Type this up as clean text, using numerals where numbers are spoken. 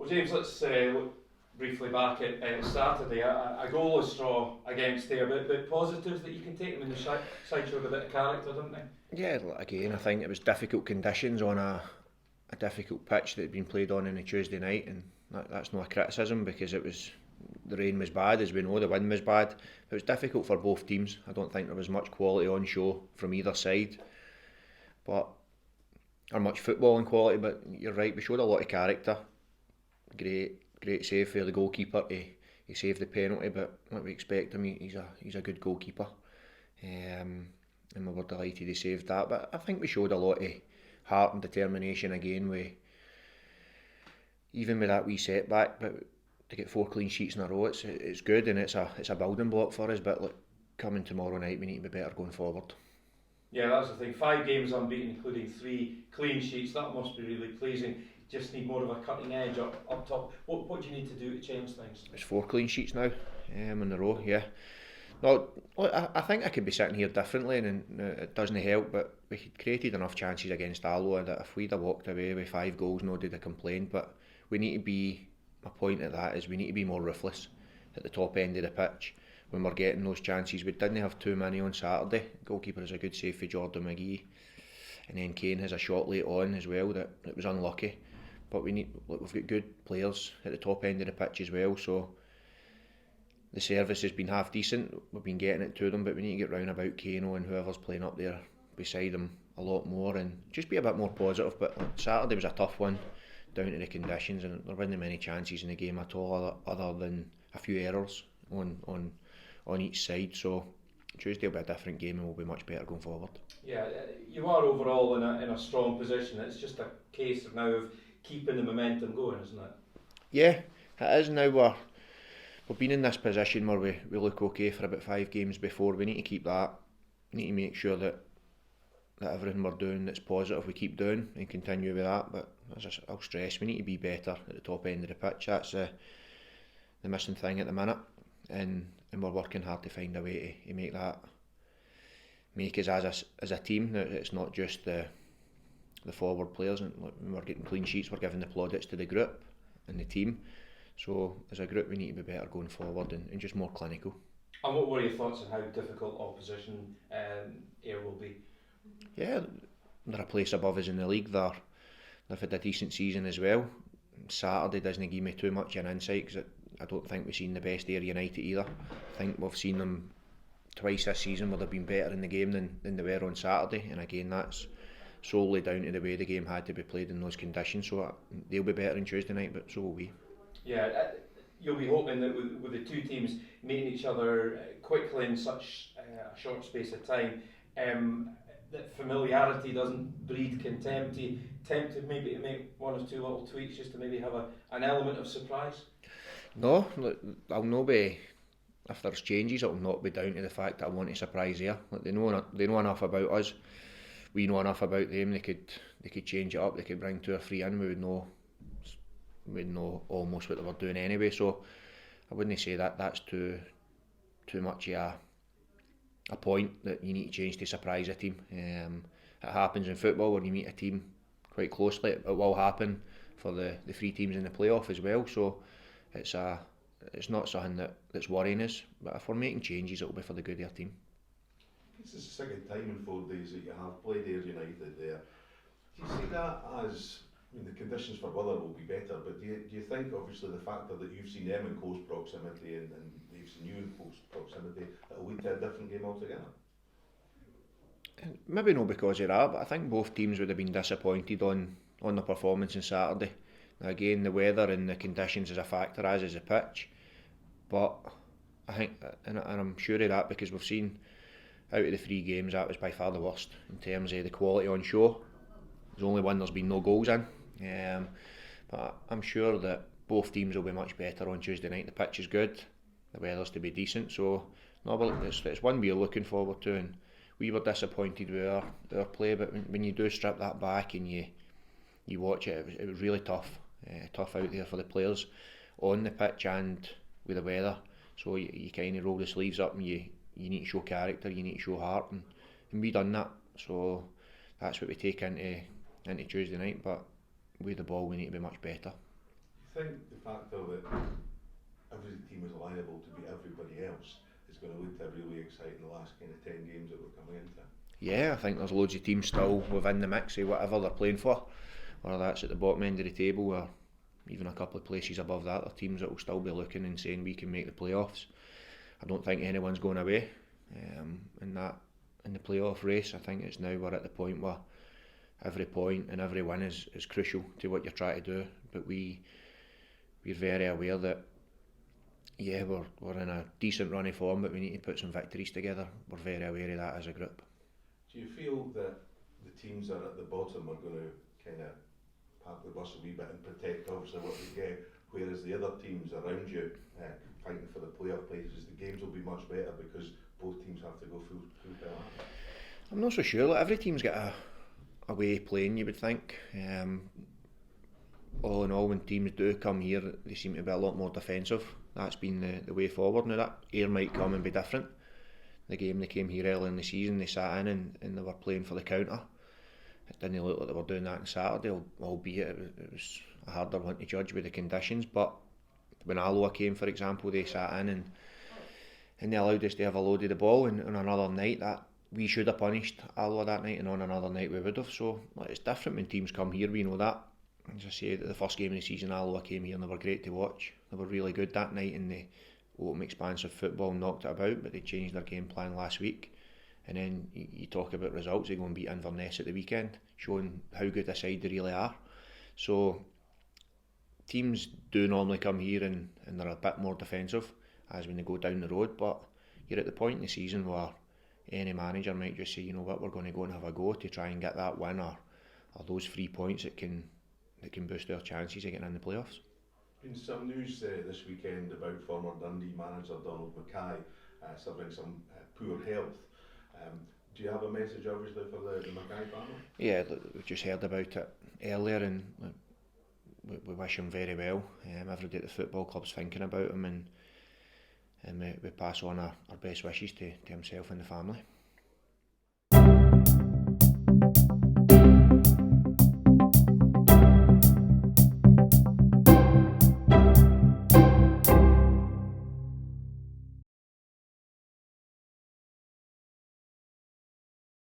Well, James, let's look briefly back at Saturday. A goalless draw against Ayr, but positives that you can take. I mean, the side showed a bit of character, didn't they? Yeah, again, I think it was difficult conditions on a difficult pitch that had been played on a Tuesday night, and that's not a criticism because the rain was bad, as we know, the wind was bad. It was difficult for both teams. I don't think there was much quality on show from either side, but or much footballing quality. But you're right, we showed a lot of character. Great save for the goalkeeper. He saved the penalty, but what we expect him, he's a good goalkeeper. And we were delighted he saved that. But I think we showed a lot of heart and determination again. Even with that wee setback, but to get 4 clean sheets in a row, it's good, and it's a building block for us. But look, coming tomorrow night, we need to be better going forward. Yeah, that's the thing. 5 games unbeaten, including 3 clean sheets. That must be really pleasing. Just need more of a cutting edge up top. What do you need to do to change things? It's 4 clean sheets now, in a row. Yeah. No, I think I could be sitting here differently, and it doesn't help. But we had created enough chances against Alloa that if we'd have walked away with 5 goals, nobody would have complained. But we need to be. My point at that is we need to be more ruthless at the top end of the pitch when we're getting those chances. We didn't have too many on Saturday. Goalkeeper is a good save for Jordan McGee, and then Kane has a shot late on as well that was unlucky. But we've got good players at the top end of the pitch as well. So the service has been half decent. We've been getting it to them, but we need to get round about Kano and whoever's playing up there beside him a lot more and just be a bit more positive. But Saturday was a tough one down to the conditions, and there weren't many chances in the game at all other than a few errors on each side. So Tuesday will be a different game and we'll be much better going forward. Yeah, you are overall in a strong position. It's just a case of now of keeping the momentum going, isn't it? Yeah, it is now. We've been in this position where we look okay for about 5 games before. We need to keep that. We need to make sure that everything we're doing that's positive we keep doing and continue with that. But as I'll stress, we need to be better at the top end of the pitch. That's the missing thing at the minute, and we're working hard to find a way to make us as a team. That it's not just the forward players. And when we're getting clean sheets, we're giving the plaudits to the group and the team. So as a group we need to be better going forward and just more clinical. And what were your thoughts on how difficult opposition Ayr will be? Yeah, they're a place above us in the league. They've had a decent season as well. Saturday doesn't give me too much an insight because I don't think we've seen the best Ayr United either. I think we've seen them twice this season where they've been better in the game than they were on Saturday, and again that's solely down to the way the game had to be played in those conditions. So they'll be better on Tuesday night, but so will we. Yeah, you'll be hoping that with the two teams meeting each other quickly in such a short space of time, that familiarity doesn't breed contempt. You tempted maybe to make one or two little tweaks just to maybe have an element of surprise? No, look, I'll not be. If there's changes, it'll not be down to the fact that I want to surprise there. Like they know enough about us. We know enough about them. They could change it up. They could bring 2 or 3 in. We'd know almost what they were doing anyway. So I wouldn't say that that's too much of a point that you need to change to surprise a team. It happens in football when you meet a team quite closely. It will happen for the 3 teams in the playoff as well. So it's not something that's worrying us. But if we're making changes, it'll be for the good of our team. This is the second time in 4 days that you have played Ayr United there. Do you see that as, I mean, the conditions for weather will be better, but do you think obviously the factor that you've seen them in close proximity and they've seen you in close proximity, it'll lead to a different game altogether? Maybe not because of that, but I think both teams would have been disappointed on the performance on Saturday. Now again, the weather and the conditions is a factor, as is the pitch, but I think, and I'm sure of that because we've seen out of the 3 games that was by far the worst in terms of the quality on show. There's only one there's been no goals in, but I'm sure that both teams will be much better on Tuesday night. The pitch is good, the weather's to be decent, so no, but it's one we're looking forward to, and we were disappointed with our play, but when you do strip that back and you watch it, it was really tough out there for the players on the pitch and with the weather. So you kind of roll the sleeves up and you need to show character, you need to show heart, and we done that. So that's what we take into Tuesday night. But with the ball, we need to be much better. You think the fact though that every team is liable to beat everybody else is going to look to really exciting the last kind of 10 games that we're coming into? Yeah, I think there's loads of teams still within the mix of whatever they're playing for, whether that's at the bottom end of the table or even a couple of places above that. There are teams that will still be looking and saying we can make the playoffs. I don't think anyone's going away in the playoff race. I think it's now we're at the point where every point and every win is crucial to what you're trying to do. But we're very aware that we're in a decent run of form, but we need to put some victories together. We're very aware of that as a group. Do you feel that the teams that are at the bottom are going to kind of park the bus a wee bit and protect obviously what they get, whereas the other teams around you fighting for the playoff places, the games will be much better because both teams have to go full pelt? I'm not so sure. Like, every team's got a way of playing, you would think. All in all, when teams do come here, they seem to be a lot more defensive. That's been the way forward. Now that Ayr might come and be different. The game they came here early in the season, they sat in and they were playing for the counter. It didn't look like they were doing that on Saturday, albeit it was a harder one to judge with the conditions. But when Alloa came, for example, they sat in and they allowed us to have a load of the ball, and on another night that we should have punished Alloa that night, and on another night we would have. So it's different when teams come here, we know that. As I say, the first game of the season Alloa came here and they were great to watch. They were really good that night in the open expansive football, knocked it about, but they changed their game plan last week. And then you talk about results, they go and beat Inverness at the weekend, showing how good a side they really are. So teams do normally come here and they're a bit more defensive as when they go down the road, but you're at the point in the season where any manager might just say, you know what, we're going to go and have a go to try and get that win or those 3 points that can boost our chances of getting in the playoffs. Been some news this weekend about former Dundee manager Donald McPake suffering some poor health. Do you have a message obviously for the McPake family? Yeah, we just heard about it earlier and we wish him very well. Everybody at the football club's thinking about him and we pass on our best wishes to himself and the family.